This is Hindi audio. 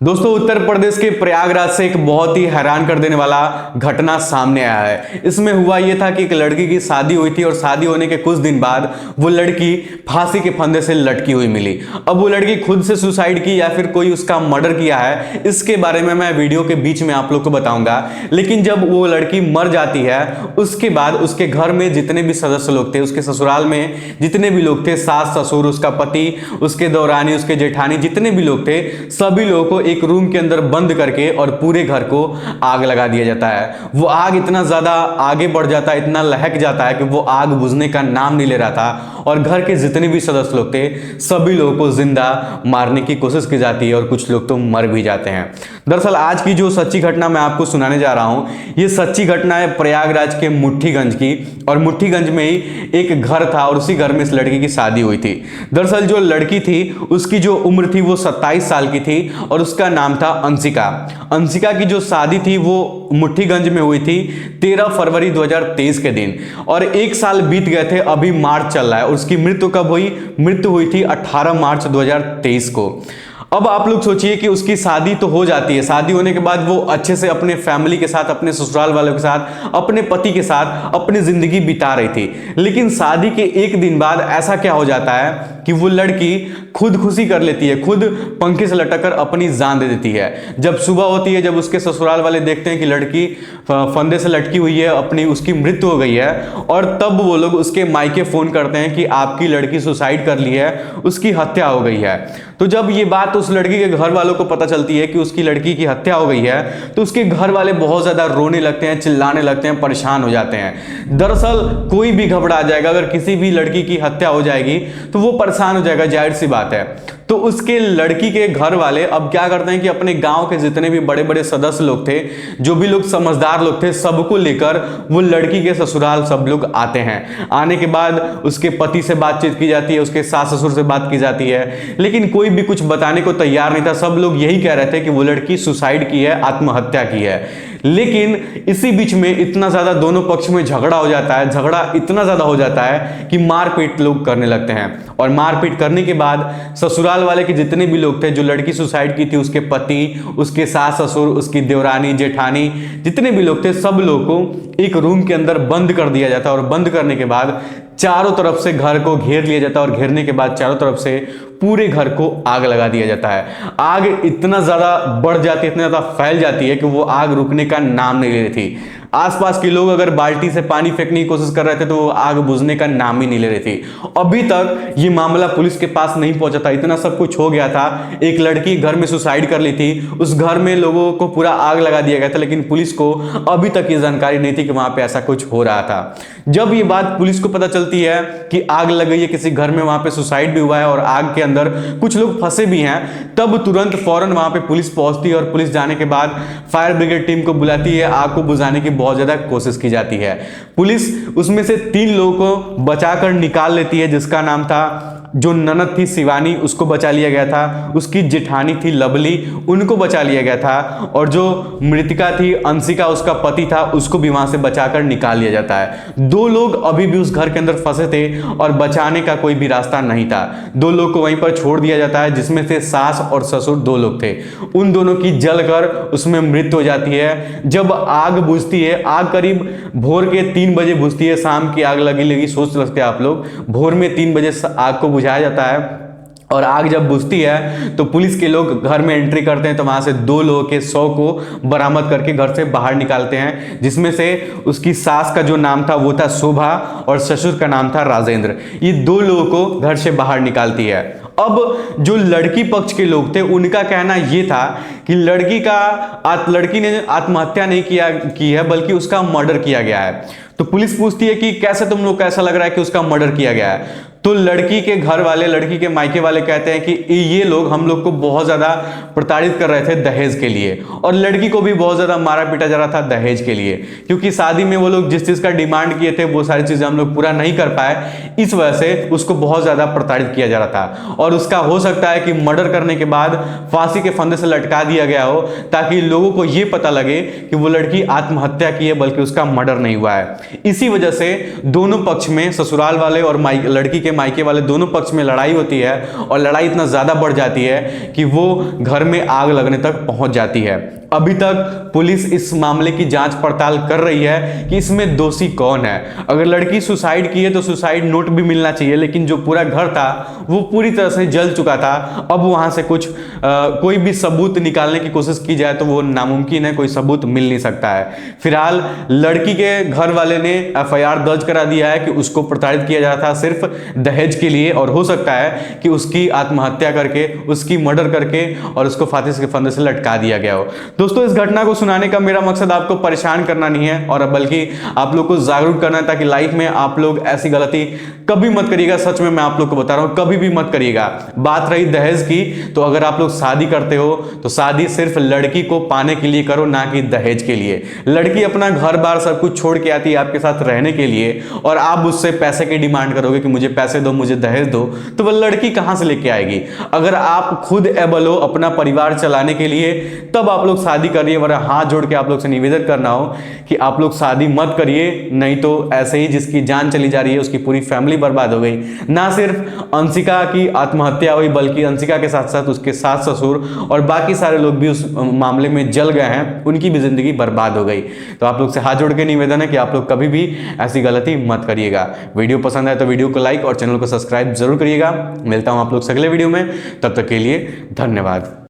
दोस्तों, उत्तर प्रदेश के प्रयागराज से एक बहुत ही हैरान कर देने वाला घटना सामने आया है। इसमें हुआ यह था कि एक लड़की की शादी हुई थी और शादी होने के कुछ दिन बाद वो लड़की फांसी के फंदे से लटकी हुई मिली। अब वो लड़की खुद से सुसाइड की या फिर कोई उसका मर्डर किया है, इसके बारे में मैं वीडियो के बीच में आप लोग को बताऊंगा। लेकिन जब वो लड़की मर जाती है उसके बाद उसके घर में जितने भी सदस्य लोग थे, उसके ससुराल में जितने भी लोग थे, सास ससुर, उसका पति, उसके दौरानी, उसके जेठानी, जितने भी लोग थे, सभी लोगों को एक रूम के अंदर बंद करके और पूरे घर को आग लगा दिया जाता है। वो आग इतना ज्यादा आगे बढ़ जाता है, इतना लहक जाता है कि वो आग बुझने का नाम नहीं ले रहा था और घर के जितने भी सदस्य लोग थे सभी लोगों को जिंदा मारने की कोशिश की जाती है और कुछ लोग तो मर भी जाते हैं। दरअसल आज की जो सच्ची घटना मैं आपको सुनाने जा रहा हूं, ये सच्ची घटना है प्रयागराज के मुट्ठीगंज की। और मुट्ठीगंज में ही एक घर था और उसी घर में इस लड़की की शादी हुई थी। दरअसल जो लड़की थी उसकी जो उम्र थी वो 27 साल की थी और उसका नाम था अंशिका। अंशिका की जो शादी थी वो मुट्ठीगंज में हुई थी 13 फरवरी 2023 के दिन और एक साल बीत गए थे, अभी मार्च चल रहा है। और उसकी मृत्यु कब हुई? मृत्यु हुई थी 18 मार्च 2023 को। अब आप लोग सोचिए कि उसकी शादी तो हो जाती है, शादी होने के बाद वो अच्छे से अपने फैमिली के साथ, अपने ससुराल वालों के साथ, अपने पति के साथ अपनी जिंदगी बिता रही थी। लेकिन शादी के एक दिन बाद ऐसा क्या हो जाता है कि वो लड़की खुदकुशी कर लेती है, खुद पंखे से लटक कर अपनी जान दे देती है। जब सुबह होती है, जब उसके ससुराल वाले देखते हैं कि लड़की फंदे से लटकी हुई है, अपनी उसकी मृत्यु हो गई है, और तब वो लोग उसके मायके फोन करते हैं कि आपकी लड़की सुसाइड कर ली है, उसकी हत्या हो गई है। तो जब ये बात उस लड़की के घर वालों को पता चलती है कि उसकी लड़की की हत्या हो गई है, तो उसके घर वाले बहुत ज्यादा रोने लगते हैं, चिल्लाने लगते हैं, परेशान हो जाते हैं। दरअसल कोई भी घबरा जाएगा, अगर किसी भी लड़की की हत्या हो जाएगी तो वो परेशान हो जाएगा, जाहिर सी बात है। तो उसके लड़की के घर वाले अब क्या करते हैं कि अपने गांव के जितने भी बड़े बड़े सदस्य लोग थे, जो भी लोग समझदार लोग थे, सबको लेकर वो लड़की के ससुराल सब लोग आते हैं। आने के बाद उसके पति से बातचीत की जाती है, उसके सास ससुर से बात की जाती है, लेकिन कोई भी कुछ बताने को तैयार नहीं था। सब लोग यही कह रहे थे कि वो लड़की सुसाइड की है, आत्महत्या की है। लेकिन इसी बीच में इतना ज्यादा दोनों पक्ष में झगड़ा हो जाता है, झगड़ा इतना ज्यादा हो जाता है कि मारपीट लोग करने लगते हैं। और मारपीट करने के बाद ससुराल वाले के जितने भी लोग थे, जो लड़की सुसाइड की थी, उसके पति, उसके सास ससुर, उसकी देवरानी, जेठानी, जितने भी लोग थे, सब लोग को एक रूम के अंदर बंद कर दिया जाता है। और बंद करने के बाद चारों तरफ से घर को घेर लिया जाता है और घेरने के बाद चारों तरफ से पूरे घर को आग लगा दिया जाता है। आग इतना ज्यादा बढ़ जाती है, इतना ज्यादा फैल जाती है कि वो आग रुकने का नाम नहीं ले रही थी। आसपास के लोग अगर बाल्टी से पानी फेंकने की कोशिश कर रहे थे तो वो आग बुझने का नाम ही नहीं ले रही थी। अभी तक ये मामला पुलिस के पास नहीं पहुंचा था, इतना सब कुछ हो गया था। एक लड़की घर में सुसाइड कर ली थी, उस घर में लोगों को पूरा आग लगा दिया गया था, लेकिन पुलिस को अभी तक ये जानकारी नहीं थी कि वहां पे ऐसा कुछ हो रहा था। जब ये बात पुलिस को पता चलती है कि आग लग गई है किसी घर में, वहां पे सुसाइड भी हुआ है और आग के अंदर कुछ लोग फंसे भी हैं, तब तुरंत फौरन वहां पे पुलिस पहुंचती है और पुलिस जाने के बाद फायर ब्रिगेड टीम को बुलाती है। आग को बुझाने की बहुत ज्यादा कोशिश की जाती है। पुलिस उसमें से 3 लोगों को बचाकर निकाल लेती है, जिसका नाम था, जो ननद थी शिवानी, उसको बचा लिया गया था, उसकी जेठानी थी लवली, उनको बचा लिया गया था, और जो मृतिका थी अंशिका, उसका पति था, उसको भी वहां से बचाकर निकाल लिया जाता है। 2 लोग अभी भी उस घर के अंदर फंसे थे और बचाने का कोई भी रास्ता नहीं था। 2 लोग को वहीं पर छोड़ दिया जाता है, जिसमें से सास और ससुर 2 लोग थे। उन दोनों की जलकर उसमें मृत्यु हो जाती है। जब आग बुझती है, आग करीब भोर के 3 बजे बुझती है, शाम की आग लगी सोच सकते हैं आप लोग। भोर में 3 बजे आग को बुझाया जाता है और आग जब बुझती है तो पुलिस के लोग घर में एंट्री करते हैं, तो वहां से 2 लोगों के शव को बरामद करके घर से बाहर निकालते हैं, जिसमें से उसकी सास का जो नाम था वो था शोभा और ससुर का नाम था राजेंद्र। ये 2 लोगों को घर से बाहर निकालती है। अब जो लड़की पक्ष के लोग थे उनका कहना यह था कि लड़की ने आत्महत्या नहीं की है, बल्कि उसका मर्डर किया गया है। तो पुलिस पूछती है कि कैसे तुम लोग, कैसा लग रहा है कि उसका मर्डर किया गया है? तो लड़की के घर वाले, लड़की के मायके वाले कहते हैं कि ये लोग हम लोग को बहुत ज्यादा प्रताड़ित कर रहे थे दहेज के लिए, और लड़की को भी बहुत ज्यादा मारा पीटा जा रहा था दहेज के लिए, क्योंकि शादी में वो लोग जिस चीज का डिमांड किए थे वो सारी चीजें हम लोग पूरा नहीं कर पाए, इस वजह से उसको बहुत ज्यादा प्रताड़ित किया जा रहा था। और उसका हो सकता है कि मर्डर करने के बाद फांसी के फंदे से लटका दिया गया हो, ताकि लोगों को यह पता लगे कि वो लड़की आत्महत्या की है, बल्कि उसका मर्डर नहीं हुआ है। इसी वजह से दोनों पक्ष में, ससुराल वाले और लड़की के मायके वाले दोनों पक्ष में लड़ाई होती है और लड़ाई इतना ज़्यादा बढ़ जाती है कि वो घर में आग लगने तक पहुंच जाती है। अभी तक पुलिस इस मामले की जांच पड़ताल कर रही है कि इसमें दोषी कौन है। अगर लड़की सुसाइड की है तो सुसाइड नोट भी मिलना चाहिए, लेकिन जो पूरा घर था वो पूरी तरह से जल चुका था। अब वहां से कोई भी सबूत निकालने की कोशिश की जाए तो वो नामुमकिन है, कोई सबूत मिल नहीं सकता है। फिलहाल लड़की के घर वाले ने एफआईआर दर्ज करा दिया है कि उसको प्रताड़ित किया जा रहा था सिर्फ दहेज के लिए, और हो सकता है कि उसकी आत्महत्या करके, उसकी मर्डर करके और उसको फांसी के फंदे से लटका दिया गया हो। दोस्तों, इस घटना को सुनाने का मेरा मकसद आपको परेशान करना नहीं है, और बल्कि आप लोग को जागरूक करना है, ताकि लाइफ में आप लोग ऐसी गलती कभी मत करिएगा। सच में मैं आप लोग को बता रहा हूं, कभी भी मत करिएगा। बात रही दहेज की, तो अगर आप लोग शादी करते हो तो शादी सिर्फ लड़की को पाने के लिए करो, ना कि दहेज के लिए। लड़की अपना घर बार सब कुछ छोड़ के आती है आपके साथ रहने के लिए, और आप उससे पैसे की डिमांड करोगे कि मुझे पैसे दो, मुझे दहेज दो, तो वह लड़की कहां से लेके आएगी? अगर आप खुद एबल हो अपना परिवार चलाने के लिए, तब आप लोग शादी करिए। वरना हाथ जोड़ के आप लोग से निवेदन करना हो कि आप लोग शादी मत करिए, नहीं तो ऐसे ही जिसकी जान चली जा रही है उसकी पूरी फैमिली बर्बाद हो गई। ना सिर्फ अंशिका की आत्महत्या हुई, बल्कि अंशिका के साथ साथ उसके सास ससुर और बाकी सारे लोग भी उस मामले में जल गए हैं, उनकी भी जिंदगी बर्बाद हो गई। तो आप लोग से हाथ जोड़ के निवेदन है कि आप लोग कभी भी ऐसी गलती मत करिएगा। वीडियो पसंद आए तो वीडियो को लाइक और चैनल को सब्सक्राइब जरूर करिएगा। मिलता हूं आप लोग से अगले वीडियो में, तब तक के लिए धन्यवाद।